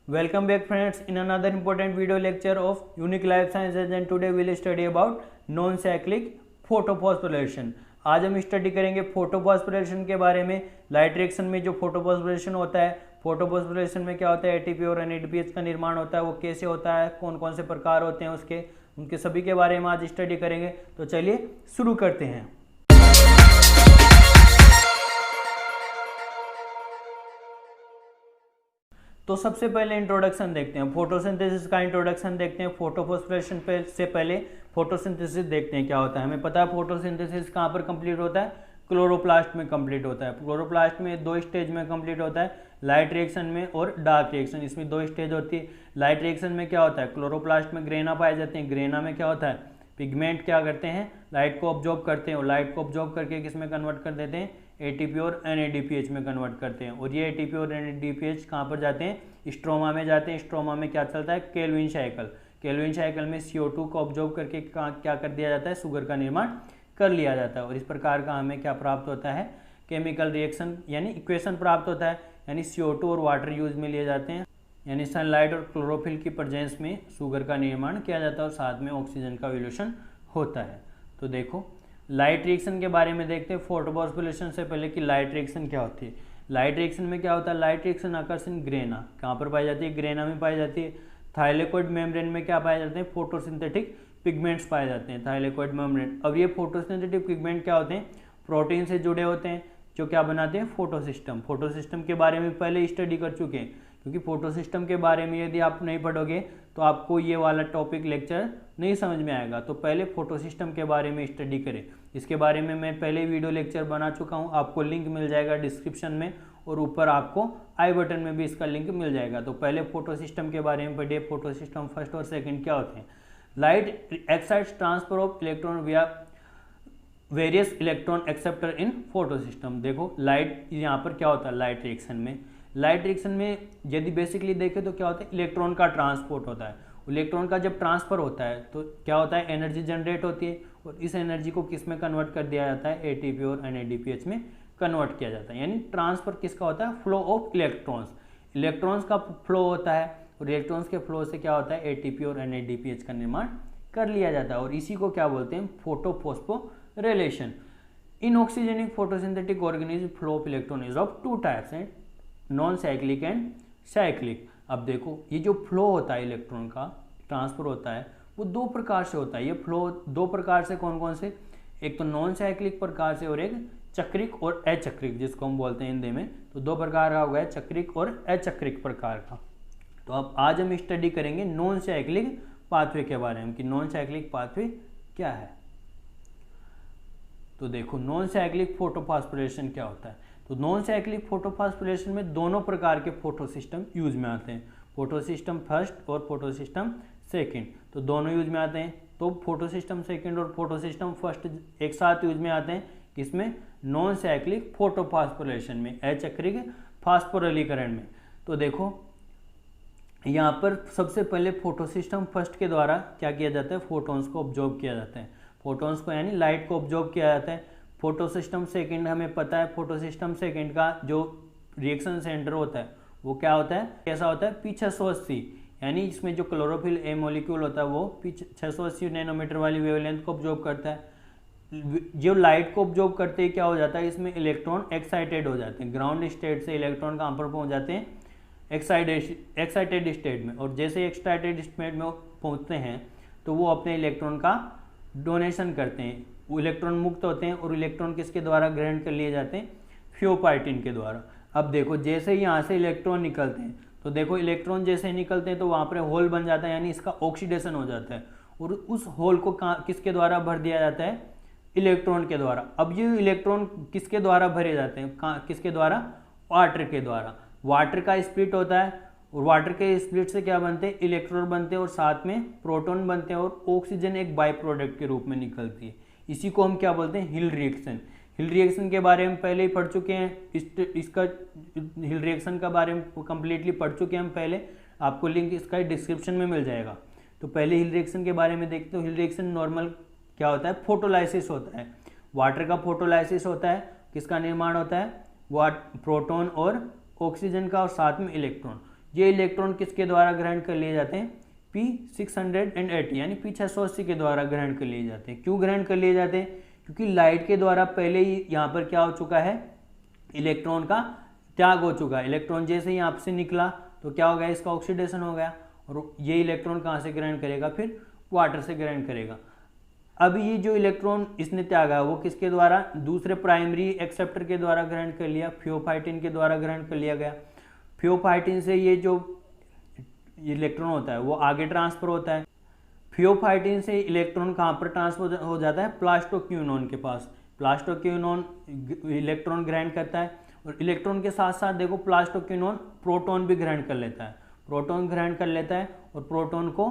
Welcome back friends in another important video lecture of Unique Life Sciences and today we will study about non-cyclic photophosphorilation। आज हम study करेंगे photophosphorylation के बारे में। Light reaction में जो फोटोफॉस्फोरिलेशन होता है, फोटोफॉस्फोरिलेशन में क्या होता है, एटीपी और एनएडीपीएच का निर्माण होता है, वो कैसे होता है, कौन कौन से प्रकार होते हैं उसके, उनके सभी के बारे में आज स्टडी करेंगे। तो चलिए शुरू करते हैं। तो सबसे पहले इंट्रोडक्शन देखते हैं, फोटोसिंथेसिस का इंट्रोडक्शन देखते हैं। फोटोफॉस्फोरिलेशन से पहले फोटोसिंथेसिस देखते हैं क्या होता है। हमें पता है फोटोसिंथेसिस कहाँ पर कंप्लीट होता है, क्लोरोप्लास्ट में कंप्लीट होता है। क्लोरोप्लास्ट में दो स्टेज में कंप्लीट होता है, लाइट रिएक्शन में और डार्क रिएक्शन। इसमें दो स्टेज होती है। लाइट रिएक्शन में क्या होता है, क्लोरोप्लास्ट में ग्रेना पाए जाते हैं। ग्रेना में क्या होता है, पिगमेंट क्या करते हैं, लाइट को ऑब्जॉर्ब करते हैं और लाइट को ऑब्जॉर्ब करके किस में कन्वर्ट कर देते हैं, एटीपी और एनएडीपीएच में कन्वर्ट करते हैं। और ये एटीपी और एनएडीपीएच कहाँ पर जाते हैं, स्ट्रोमा में जाते हैं। स्ट्रोमा में क्या चलता है, केल्विन साइकिल। केल्विन साइकिल में CO2 को ऑब्जॉर्ब करके क्या कर दिया जाता है, शुगर का निर्माण कर लिया जाता है। और इस प्रकार का हमें क्या प्राप्त होता है, केमिकल रिएक्शन यानी इक्वेशन प्राप्त होता है। यानी CO2 और वाटर यूज में लिए जाते हैं, यानी सनलाइट और क्लोरोफिल की प्रेजेंस में शुगर का निर्माण किया जाता है और साथ में ऑक्सीजन का विलोशन होता है। तो देखो लाइट रिएक्शन के बारे में देखते हैं फोटोफॉस्फोरिलेशन से पहले कि लाइट रिएक्शन क्या होती है। लाइट रिएक्शन में क्या होता है, लाइट रिएक्शन आकर्षण ग्रेना कहाँ पर पाई जाती है, ग्रेना में पाई जाती है। थाइलेकोइड मेम्ब्रेन में क्या पाए जाते हैं, फोटोसिंथेटिक पिगमेंट्स पाए जाते हैं, थाइलेकोइड मेम्ब्रेन। अब ये फोटोसिंथेटिक पिगमेंट क्या होते हैं, प्रोटीन से जुड़े होते हैं जो क्या बनाते हैं, फोटोसिस्टम। फोटोसिस्टम के बारे में पहले स्टडी कर चुके हैं, क्योंकि फोटोसिस्टम के बारे में यदि आप नहीं पढ़ोगे तो आपको ये वाला टॉपिक लेक्चर नहीं समझ में आएगा। तो पहले फोटोसिस्टम के बारे में स्टडी करें। इसके बारे में मैं पहले वीडियो लेक्चर बना चुका हूँ, आपको लिंक मिल जाएगा डिस्क्रिप्शन में और ऊपर आपको आई बटन में भी इसका लिंक मिल जाएगा। तो पहले फोटोसिस्टम के बारे में पढ़िए, फोटोसिस्टम फर्स्ट और सेकंड क्या होते हैं। Light excites transfer of electron विया वेरियस इलेक्ट्रॉन एक्सेप्टर इन फोटोसिस्टम। देखो लाइट यहाँ पर क्या होता है, लाइट रिएक्शन में, लाइट रिएक्शन में यदि बेसिकली देखें तो क्या होता है, इलेक्ट्रॉन का ट्रांसपोर्ट होता है। इलेक्ट्रॉन का जब ट्रांसफर होता है तो क्या होता है, एनर्जी जनरेट होती है और इस एनर्जी को किस में कन्वर्ट कर दिया जाता है, एटीपी और एनएडीपीएच में कन्वर्ट किया जाता है। यानी ट्रांसफर किसका होता है, फ्लो ऑफ इलेक्ट्रॉन्स। इलेक्ट्रॉन्स का फ्लो होता है और इलेक्ट्रॉन्स के फ्लो से क्या होता है, एटीपी और एनएडीपीएच का निर्माण कर लिया जाता है। और इसी को क्या बोलते हैं, photophosphorylation. In oxygenic photosynthetic organism flow of electron is of two types and non cyclic and cyclic. अब देखो ये जो फ्लो होता है, इलेक्ट्रॉन का ट्रांसफर होता है, वो दो प्रकार से होता है। ये फ्लो दो प्रकार से, कौन कौन से, एक तो नॉन साइक्लिक प्रकार से और एक चक्रिक और अचक्रिक, जिसको हम बोलते हैं हिंदी में। तो दो प्रकार का हो गया, चक्रिक और अचक्रिक प्रकार का। तो अब आज हम स्टडी करेंगे नॉन साइक्लिक पाथवे के बारे में कि नॉन साइक्लिक पाथवे क्या है। तो देखो नॉन साइक्लिक फोटोफॉस्फोरिलेशन क्या होता है। तो नॉन साइक्लिक फोटोफॉस्फोरिलेशन में दोनों प्रकार के फोटोसिस्टम यूज में आते हैं, फोटोसिस्टम फर्स्ट और फोटोसिस्टम सेकंड। तो दोनों यूज में आते हैं। तो फोटोसिस्टम सेकंड और फोटोसिस्टम फर्स्ट एक साथ यूज में आते हैं, किसमें, नॉन साइक्लिक फोटोफॉस्फोरिलेशन में, अचक्रिक फास्फोरिलीकरण में। तो देखो यहाँ पर सबसे पहले फोटोसिस्टम फर्स्ट के द्वारा क्या किया जाता है, फोटोन्स को ऑब्जॉर्ब किया जाता है। फोटोन्स को यानी लाइट को ऑब्जॉर्ब किया जाता है। फोटोसिस्टम सेकंड हमें पता है, फोटोसिस्टम सेकंड का जो रिएक्शन सेंटर होता है वो क्या होता है, कैसा होता है, P680। यानी इसमें जो क्लोरोफिल ए मॉलिक्यूल होता है वो P680 नैनोमीटर वाली वेवलेंथ को ऑब्जॉर्ब करता है। जो लाइट को ऑब्जॉर्ब करते ही क्या हो जाता है, इसमें इलेक्ट्रॉन एक्साइटेड हो जाते हैं। ग्राउंड स्टेट से इलेक्ट्रॉन कहाँ पर पहुँच जाते हैं, एक्साइटेड स्टेट में। और जैसे एक्साइटेड स्टेट में पहुँचते हैं तो वो अपने इलेक्ट्रॉन का डोनेशन करते हैं, वो इलेक्ट्रॉन मुक्त होते हैं और इलेक्ट्रॉन किसके द्वारा ग्रहण कर लिए जाते हैं, फ्योपाइटिन के द्वारा। अब देखो जैसे ही यहाँ से इलेक्ट्रॉन निकलते हैं तो देखो इलेक्ट्रॉन जैसे निकलते हैं तो वहाँ पर होल बन जाता है, यानी इसका ऑक्सीडेशन हो जाता है और उस होल को किसके द्वारा भर दिया जाता है, इलेक्ट्रॉन के द्वारा। अब ये इलेक्ट्रॉन किसके द्वारा भरे जाते हैं, किसके द्वारा, वाटर के द्वारा। वाटर का स्प्लिट होता है और वाटर के स्प्लिट से क्या बनते हैं, इलेक्ट्रॉन बनते हैं और साथ में प्रोटॉन बनते हैं और ऑक्सीजन एक बाय प्रोडक्ट के रूप में निकलती है। इसी को हम क्या बोलते हैं, हिल रिएक्शन। हिल रिएक्शन के बारे में पहले ही पढ़ चुके हैं, इसका हिल रिएक्शन का बारे में कंप्लीटली पढ़ चुके हैं हम पहले, आपको लिंक इसका डिस्क्रिप्शन में मिल जाएगा। तो पहले हिल रिएक्शन के बारे में देखते हो। हिल रिएक्शन नॉर्मल क्या होता है, फोटोलाइसिस होता है। वाटर का फोटोलाइसिस होता है, किसका निर्माण होता है, प्रोटॉन और ऑक्सीजन का और साथ में इलेक्ट्रॉन। ये इलेक्ट्रॉन किसके द्वारा ग्रहण कर लिए जाते हैं, P680 यानी P680 के द्वारा ग्रहण कर लिए जाते हैं। क्यों ग्रहण कर लिए जाते हैं, क्योंकि लाइट के द्वारा पहले ही यहाँ पर क्या हो चुका है, इलेक्ट्रॉन का त्याग हो चुका है। इलेक्ट्रॉन जैसे ही यहाँ से निकला तो क्या हो गया, इसका ऑक्सीडेशन हो गया, और ये इलेक्ट्रॉन कहाँ से ग्रहण करेगा, फिर वाटर से ग्रहण करेगा। अब ये जो इलेक्ट्रॉन इसने त्यागा वो किसके द्वारा, दूसरे प्राइमरी एक्सेप्टर के द्वारा ग्रहण कर लिया, फियोफाइटिन के द्वारा ग्रहण कर लिया गया। फियोफाइटिन से ये जो इलेक्ट्रॉन होता है वो आगे ट्रांसफर होता है। फियोफाइटिन से इलेक्ट्रॉन कहाँ पर ट्रांसफर हो जाता है, प्लास्टोक्यूनोन के पास। प्लास्टोक्यूनोन इलेक्ट्रॉन ग्रहण करता है, और इलेक्ट्रॉन के साथ साथ देखो प्लास्टोक्यूनोन प्रोटॉन भी ग्रहण कर लेता है। प्रोटॉन ग्रहण कर लेता है और प्रोटॉन को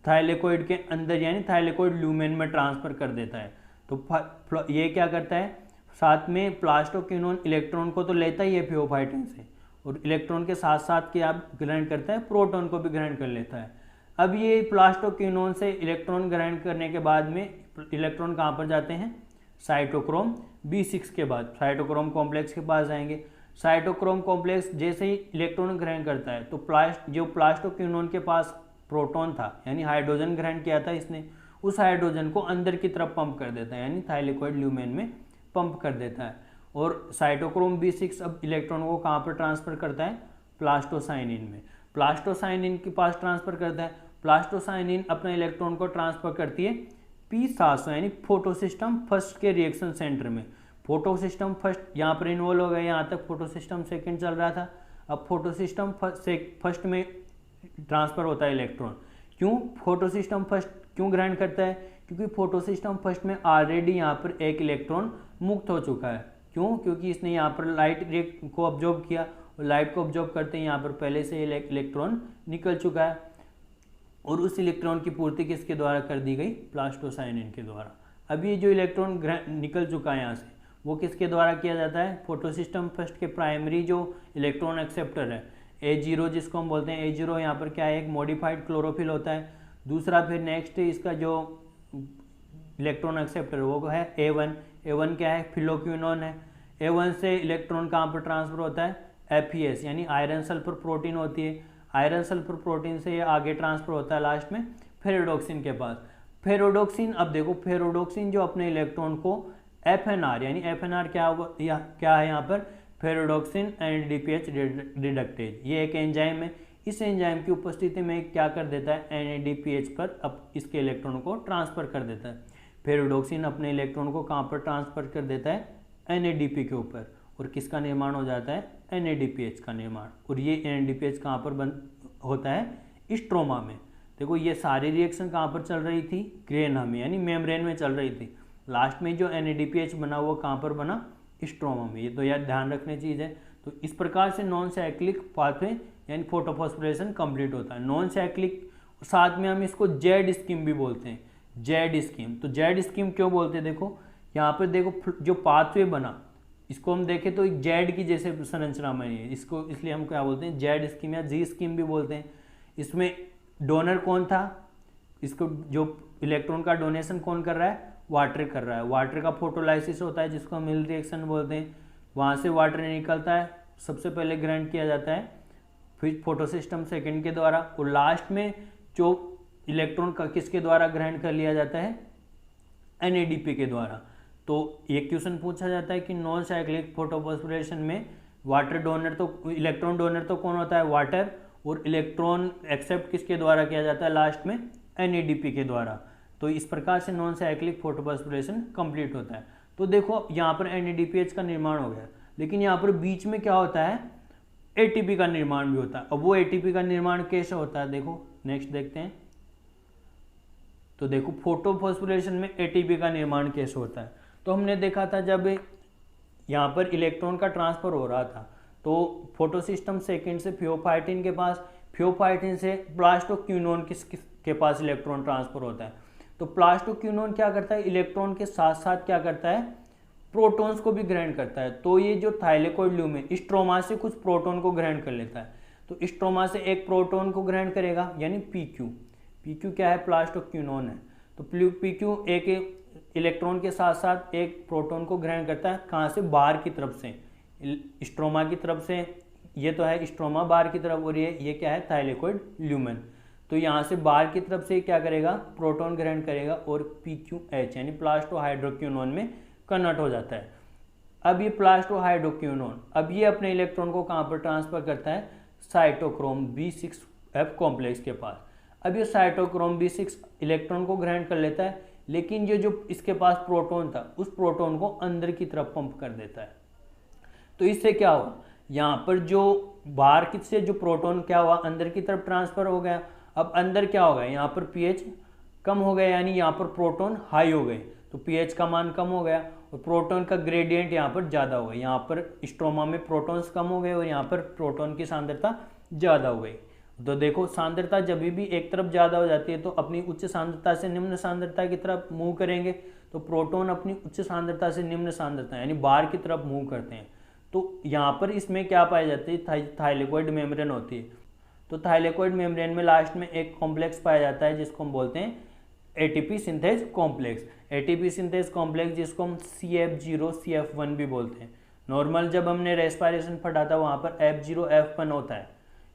थाइलेकोइड के अंदर यानी थाइलेकोइड ल्यूमेन में ट्रांसफर कर देता है। तो ये क्या करता है, साथ में प्लास्टोक्यूनोन इलेक्ट्रॉन को तो लेता ही है फियोफाइटिन से, और इलेक्ट्रॉन के साथ साथ क्या ग्रहण करता है, प्रोटॉन को भी ग्रहण कर लेता है। अब ये प्लास्टोक्यूनोन से इलेक्ट्रॉन ग्रहण करने के बाद में इलेक्ट्रॉन कहाँ पर जाते हैं, साइटोक्रोम B6 के बाद साइटोक्रोम कॉम्प्लेक्स के पास जाएंगे। साइटोक्रोम कॉम्प्लेक्स जैसे ही इलेक्ट्रॉन ग्रहण करता है तो जो प्लास्टोक्यूनोन के पास प्रोटॉन था यानी हाइड्रोजन ग्रहण किया था इसने, उस हाइड्रोजन को अंदर की तरफ पंप कर देता है यानी थाइलेकोइड ल्यूमेन में पंप कर देता है। और साइटोक्रोम B6 अब इलेक्ट्रॉन को कहाँ पर ट्रांसफर करता है, प्लास्टोसाइनिन में। प्लास्टोसाइनिन के पास ट्रांसफर करता है। प्लास्टोसाइनिन अपने इलेक्ट्रॉन को ट्रांसफर करती है P700 यानी फोटोसिस्टम फर्स्ट के रिएक्शन सेंटर में। फोटोसिस्टम फर्स्ट यहाँ पर इन्वॉल्व हो गया, यहाँ तक फोटोसिस्टम सेकंड चल रहा था। अब फोटोसिस्टम फर्स्ट में ट्रांसफर होता है इलेक्ट्रॉन। क्यों फोटोसिस्टम फर्स्ट क्यों ग्रहण करता है, क्योंकि फोटोसिस्टम फर्स्ट में ऑलरेडी यहाँ पर एक इलेक्ट्रॉन मुक्त हो चुका है। क्यों, क्योंकि इसने यहाँ पर लाइट को ऑब्जॉर्व किया, और लाइट को ऑब्जॉर्व करते ही यहाँ पर पहले से इलेक्ट्रॉन निकल चुका है, और उस इलेक्ट्रॉन की पूर्ति किसके द्वारा कर दी गई, प्लास्टोसाइनिन के द्वारा। अब ये जो इलेक्ट्रॉन निकल चुका है यहाँ से वो किसके द्वारा किया जाता है, फोटोसिस्टम फर्स्ट के प्राइमरी जो इलेक्ट्रॉन एक्सेप्टर है A0 जिसको हम बोलते हैं A0, यहाँ पर क्या है, एक मॉडिफाइड क्लोरोफिल होता है। दूसरा फिर नेक्स्ट इसका जो इलेक्ट्रॉन एक्सेप्टर वो है A1 क्या है, फिलोक्यूनोन है। A1 से इलेक्ट्रॉन कहाँ पर ट्रांसफर होता है, FeS यानी आयरन सल्फर प्रोटीन होती है। आयरन सल्फर प्रोटीन से ये आगे ट्रांसफर होता है लास्ट में फेरोडॉक्सिन के पास। फेरोडॉक्सिन, अब देखो फेरोडॉक्सिन जो अपने इलेक्ट्रॉन को FNR यानी FNR क्या है यहाँ पर, फेरोडॉक्सिन NADPH रिडक्टेज, ये एक एंजाइम है। इस एंजाइम की उपस्थिति में क्या कर देता है, NADPH पर अब इसके इलेक्ट्रॉन को ट्रांसफर कर देता है। फेरोडॉक्सिन अपने इलेक्ट्रॉन को कहाँ पर ट्रांसफर कर देता है, NADP के ऊपर, और किसका निर्माण हो जाता है, NADPH का निर्माण। और ये NADPH कहाँ पर होता है, स्ट्रोमा में। देखो ये सारी रिएक्शन कहाँ पर चल रही थी, ग्रेना में यानी मेम्ब्रेन में चल रही थी। लास्ट में जो NADPH बना वो कहाँ पर बना, स्ट्रोमा में। ये तो यार ध्यान रखने चीज़ है। तो इस प्रकार से नॉन साइक्लिक पाथवे यानी फोटोफॉस्फोरेशन कंप्लीट होता है। नॉन साइक्लिक, साथ में हम इसको जेड स्कीम भी बोलते हैं, जेड स्कीम। तो जेड स्कीम क्यों बोलते हैं, देखो यहाँ पर देखो जो पाथवे बना इसको हम देखें तो एक जेड की जैसे संरचना बनी है, इसको इसलिए हम क्या बोलते हैं, जेड स्कीम या जी स्कीम भी बोलते हैं। इसमें डोनर कौन था, इसको जो इलेक्ट्रॉन का डोनेशन कौन कर रहा है, वाटर कर रहा है। वाटर का फोटोलाइसिस होता है जिसको हम हिल रिएक्शन बोलते हैं। वहाँ से वाटर निकलता है, सबसे पहले ग्रहण किया जाता है फिर फोटोसिस्टम सेकंड के द्वारा, और लास्ट में जो इलेक्ट्रॉन का किसके द्वारा ग्रहण कर लिया जाता है, NADP के द्वारा। तो एक क्वेश्चन पूछा जाता है कि नॉन साइक्लिक फोटोफॉस्फोरेशन में वाटर डोनर तो इलेक्ट्रॉन डोनर तो कौन होता है, वाटर, और इलेक्ट्रॉन एक्सेप्ट किसके द्वारा किया जाता है लास्ट में, NADP के द्वारा। तो इस प्रकार से नॉन साइक्लिक फोटोफॉस्फोरेशन कंप्लीट होता है। तो देखो यहाँ पर NADPH का निर्माण हो गया, लेकिन यहाँ पर बीच में क्या होता है, ATP का निर्माण भी होता है। अब वो ATP का निर्माण कैसे होता है, देखो नेक्स्ट देखते हैं। तो देखो फोटोफॉस्फोरेशन में ATP का निर्माण कैसे होता है। तो हमने देखा था जब यहाँ पर इलेक्ट्रॉन का ट्रांसफर हो रहा था तो फोटोसिस्टम सेकंड से फियोफाइटिन के पास, फियोफाइटिन से प्लास्टोक्यूनोन के पास इलेक्ट्रॉन ट्रांसफर होता है। तो प्लास्टोक्यूनोन क्या करता है, इलेक्ट्रॉन के साथ साथ क्या करता है, प्रोटॉन्स को भी ग्रहण करता है। तो ये जो थाइलेकोइड ल्यूमेन स्ट्रोमा से कुछ प्रोटॉन को ग्रहण कर लेता है। तो स्ट्रोमा से एक प्रोटॉन को ग्रहण करेगा यानी PQ क्या है, प्लास्टोक्यूनोन है। तो PQ एक इलेक्ट्रॉन के साथ साथ एक प्रोटॉन को ग्रहण करता है, कहाँ से, बाहर की तरफ से, स्ट्रोमा की तरफ से ये तो है स्ट्रोमा बाहर की तरफ, और ये क्या है, थाइलेकोइड ल्यूमेन। तो यहाँ से बाहर की तरफ से क्या करेगा, प्रोटॉन ग्रहण करेगा और PQH यानी प्लास्टो हाइड्रोक्विनोन में कन्वर्ट हो जाता है। अब ये प्लास्टो हाइड्रोक्विनोन अब ये अपने इलेक्ट्रॉन को कहाँ पर ट्रांसफर करता है, साइटोक्रोम B6F कॉम्प्लेक्स के पास। अब ये साइटोक्रोम B6 इलेक्ट्रॉन को ग्रहण कर लेता है, लेकिन ये जो इसके पास प्रोटॉन था उस प्रोटॉन को अंदर की तरफ पंप कर देता है। तो इससे क्या हुआ, यहाँ पर जो बाहर की से जो प्रोटॉन क्या हुआ, अंदर की तरफ ट्रांसफर हो गया। अब अंदर क्या हो गया, यहाँ पर pH कम हो गया, यानी यहाँ पर प्रोटॉन हाई हो गए, तो pH का मान कम हो गया और प्रोटॉन का ग्रेडियंट यहाँ पर ज़्यादा हो गया। यहाँ पर स्ट्रोमा में प्रोटॉन्स कम हो गए और यहाँ पर प्रोटॉन की सांद्रता ज़्यादा हो गई। तो देखो सांद्रता जब भी एक तरफ ज़्यादा हो जाती है तो अपनी उच्च सांद्रता से निम्न सांद्रता की तरफ मूव करेंगे, तो प्रोटॉन अपनी उच्च सांद्रता से निम्न सांद्रता यानी बाहर की तरफ मूव करते हैं। तो यहाँ पर इसमें क्या पाई जाती है, थाइलेकोइड मेम्ब्रेन होती है। तो थाइलेकोइड मेम्ब्रेन में लास्ट में एक कॉम्प्लेक्स पाया जाता है जिसको हम बोलते हैं ATP synthase complex. ATP synthase complex जिसको हम CF0CF1 भी बोलते हैं। नॉर्मल जब हमने रेस्पिरेशन पढ़ा था वहाँ पर F0F1 होता है,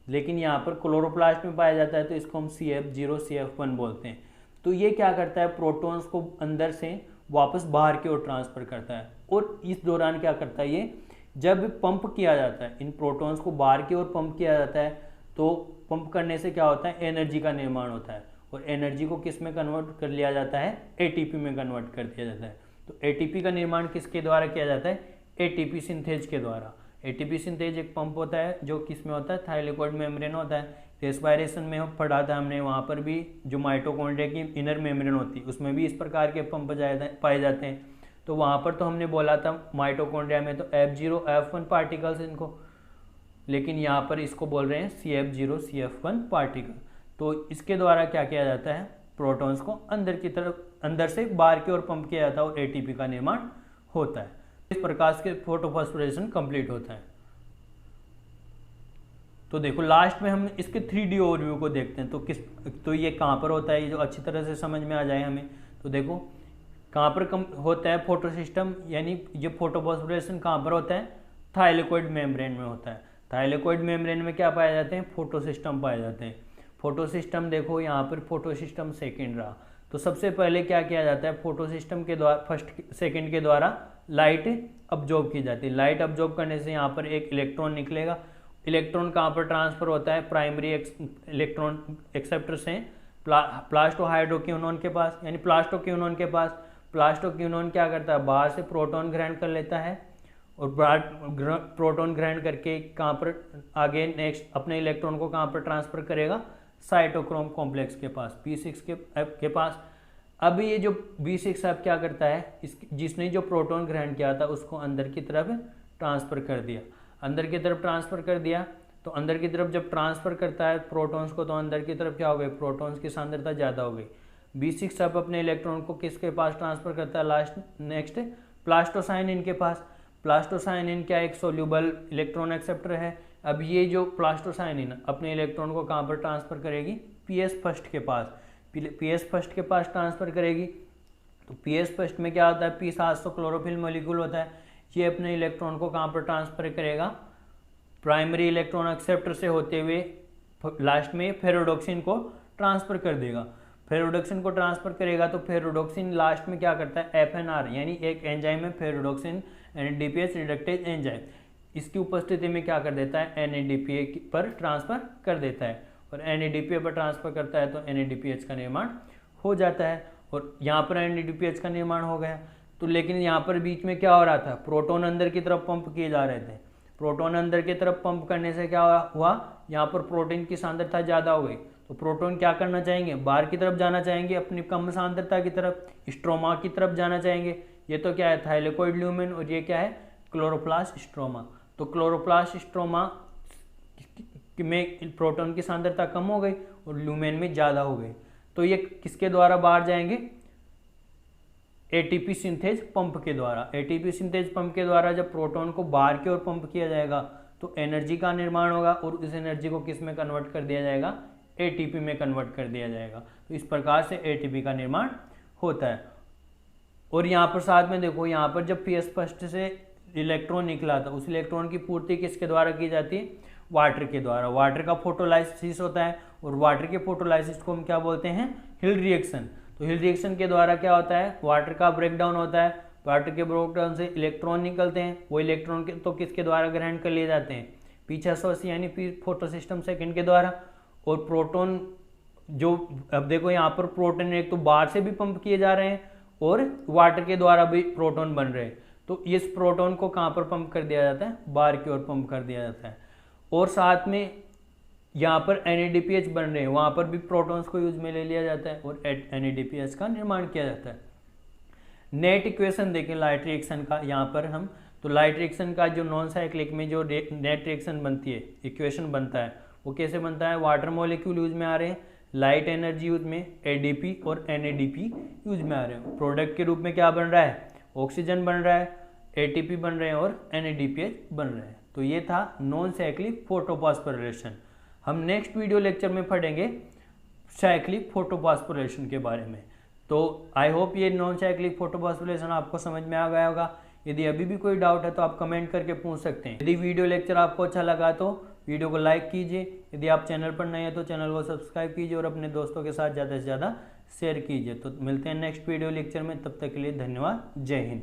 लेकिन यहाँ पर क्लोरोप्लास्ट में पाया जाता है तो इसको हम CF0CF1 बोलते हैं। तो ये क्या करता है, प्रोटॉन्स को अंदर से वापस बाहर की ओर ट्रांसफर करता है। और इस दौरान क्या करता है, ये जब पंप किया जाता है, इन प्रोटॉन्स को बाहर की ओर पंप किया जाता है, तो पंप करने से क्या होता है, एनर्जी का निर्माण होता है। और एनर्जी को किस में कन्वर्ट कर लिया जाता है, ATP में कन्वर्ट कर दिया जाता है। तो ATP का निर्माण किसके द्वारा किया जाता है, ATP सिंथेज के द्वारा। ATP सिंथेज एक पंप होता है जो किस में होता है, थाइलेकोइड मेम्ब्रेन होता है। रेस्पिरेशन में पढ़ा था हमने, वहाँ पर भी जो माइटोकॉन्ड्रिया की इनर मेम्ब्रेन होती है उसमें भी इस प्रकार के पंप पाए जाते हैं। तो वहाँ पर तो हमने बोला था माइटोकॉन्ड्रिया में तो F0F1 पार्टिकल्स इनको, लेकिन यहाँ पर इसको बोल रहे हैं CF0CF1 पार्टिकल। तो इसके द्वारा क्या किया जाता है, प्रोटॉन्स को अंदर की तरफ, अंदर से बाहर की ओर पंप किया जाता है और ATP का निर्माण होता है। इस प्रकार से फोटोफॉस्फोरेशन कंप्लीट होता है। तो देखो लास्ट में हम इसके 3D ओवरव्यू को देखते हैं। तो ये कहाँ पर होता है, ये जो अच्छी तरह से समझ में आ जाए हमें। तो देखो कहाँ पर होता है फोटो सिस्टम, यानी ये फोटोफॉस्फोरेशन कहाँ पर होता है, थाइलेकोइड मेम्ब्रेन में होता है। थाइलेकोइड मेम्ब्रेन में क्या पाए जाते हैं, फोटो सिस्टम पाए जाते हैं। फोटो सिस्टम देखो यहाँ पर फोटो सिस्टम सेकेंड रहा। तो सबसे पहले क्या किया जाता है, फोटो सिस्टम के द्वारा फर्स्ट सेकेंड के द्वारा लाइट अब्जॉर्ब की जाती है। लाइट अब्जॉर्ब करने से यहाँ पर एक इलेक्ट्रॉन निकलेगा। इलेक्ट्रॉन कहाँ पर ट्रांसफर होता है, प्राइमरी इलेक्ट्रॉन एक्सेप्टर से प्लास्टो हाइड्रोक्विनोन के पास, यानी प्लास्टोक्विनोन के पास। प्लास्टोक्विनोन क्या करता है, बाहर से प्रोटॉन ग्रहण कर लेता है और प्रोटॉन ग्रहण करके कहाँ पर आगे नेक्स्ट अपने इलेक्ट्रॉन को कहाँ पर ट्रांसफर करेगा, साइटोक्रोम कॉम्प्लेक्स के पास, B6 के पास। अब ये जो B6F क्या करता है, जिसने जो प्रोटॉन ग्रहण किया था उसको अंदर की तरफ ट्रांसफर कर दिया। अंदर की तरफ ट्रांसफर कर दिया, तो अंदर की तरफ जब ट्रांसफर करता है प्रोटॉन्स को, तो अंदर की तरफ क्या हो गई, प्रोटॉन्स की सांद्रता ज़्यादा हो गई। B6F अपने इलेक्ट्रॉन को किसके पास ट्रांसफर करता है, नेक्स्ट प्लास्टोसाइनिन के पास। प्लास्टोसाइनिन क्या एक सोल्यूबल इलेक्ट्रॉन एक्सेप्टर है। अब ये जो प्लास्टोसाइनिन अपने इलेक्ट्रॉन को कहाँ पर ट्रांसफर करेगी, PS फर्स्ट के पास। PS फर्स्ट के पास ट्रांसफर करेगी। तो PS फर्स्ट में क्या होता है, P700 क्लोरोफिल मॉलिक्यूल होता है। ये अपने इलेक्ट्रॉन को कहाँ पर ट्रांसफर करेगा, प्राइमरी इलेक्ट्रॉन एक्सेप्टर से होते हुए लास्ट में फेरोडॉक्सिन को ट्रांसफर कर देगा। फेरोडॉक्सिन को ट्रांसफर करेगा तो फेरोडॉक्सिन लास्ट में क्या करता है, FNR यानी एक एंजाइम है फेरोडॉक्सिन NADPH रिडक्टेज एंजाइम, इसकी उपस्थिति में क्या कर देता है, NADPH पर ट्रांसफर कर देता है। और NADPH पर ट्रांसफर करता है तो NADPH का निर्माण हो जाता है। और यहाँ पर NADPH का निर्माण हो गया। तो लेकिन यहाँ पर बीच में क्या हो रहा था, प्रोटॉन अंदर की तरफ पंप किए जा रहे थे। प्रोटॉन अंदर की तरफ पंप करने से क्या हुआ, यहाँ पर प्रोटीन की सांद्रता ज़्यादा हो गई। तो प्रोटॉन क्या करना चाहेंगे, बाहर की तरफ जाना चाहेंगे, अपनी कम सांद्रता की तरफ, स्ट्रोमा की तरफ जाना चाहेंगे। ये तो क्या है, थाइलेकोइड ल्यूमेन, और ये क्या है, क्लोरोप्लास्ट स्ट्रोमा। तो क्लोरोप्लास्ट स्ट्रोमा में प्रोटॉन की सांद्रता कम हो गई और ल्यूमेन में ज़्यादा हो गई। तो ये किसके द्वारा बाहर जाएंगे, ATP सिंथेज पंप के द्वारा। ATP सिंथेज पंप के द्वारा जब प्रोटॉन को बाहर की ओर पंप किया जाएगा तो एनर्जी का निर्माण होगा और इस एनर्जी को किस में कन्वर्ट कर दिया जाएगा, ATP में कन्वर्ट कर दिया जाएगा। तो इस प्रकार से ATP का निर्माण होता है। और यहाँ पर साथ में देखो, यहाँ पर जब PS फर्स्ट से इलेक्ट्रॉन निकला था उस इलेक्ट्रॉन की पूर्ति किसके द्वारा की जाती है, वाटर के द्वारा। वाटर का फोटोलाइसिस होता है और वाटर के फोटोलाइसिस को हम क्या बोलते हैं, हिल रिएक्शन। तो हिल रिएक्शन के द्वारा क्या होता है, वाटर का ब्रेकडाउन होता है, वाटर के ब्रेकडाउन से इलेक्ट्रॉन निकलते हैं, वो इलेक्ट्रॉन के तो किसके द्वारा ग्रहण कर लिए जाते हैं, पीछा सोर्स यानी फोटो सिस्टम सेकंड के द्वारा। और प्रोटॉन जो अब देखो यहाँ पर प्रोटॉन एक तो बाहर से भी पंप किए जा रहे हैं और वाटर के द्वारा भी प्रोटॉन बन रहे हैं, तो इस प्रोटॉन को कहाँ पर पंप कर दिया जाता है, बाहर की ओर पंप कर दिया जाता है। और साथ में यहाँ पर NADPH बन रहे हैं, वहाँ पर भी प्रोटॉन्स को यूज में ले लिया जाता है और NADPH का निर्माण किया जाता है। नेट इक्वेशन देखें लाइट रिएक्शन का, यहाँ पर हम तो लाइट रिएक्शन का जो नॉन साइक्लिक में जो नेट रिएक्शन बनती है, इक्वेशन बनता है, वो कैसे बनता है, वाटर मॉलिक्यूल यूज में आ रहे हैं, लाइट एनर्जी यूज में ADP और NADP यूज में आ रहे हैं। प्रोडक्ट के रूप में क्या बन रहा है, ऑक्सीजन बन रहा है, ATP बन रहे हैं और NADPH बन रहे हैं। तो ये था नॉन साइक्लिक फोटोफॉस्फोरिलेशन। हम नेक्स्ट वीडियो लेक्चर में पढ़ेंगे साइक्लिक फोटोफॉस्फोरिलेशन के बारे में। तो आई होप ये नॉन साइक्लिक फोटोफॉस्फोरिलेशन आपको समझ में आ गया होगा। यदि अभी भी कोई डाउट है तो आप कमेंट करके पूछ सकते हैं। यदि वीडियो लेक्चर आपको अच्छा लगा तो वीडियो को लाइक कीजिए, यदि आप चैनल पर नए हैं तो चैनल को सब्सक्राइब कीजिए और अपने दोस्तों के साथ ज़्यादा से ज़्यादा शेयर कीजिए। तो मिलते हैं नेक्स्ट वीडियो लेक्चर में, तब तक के लिए धन्यवाद, जय हिंद।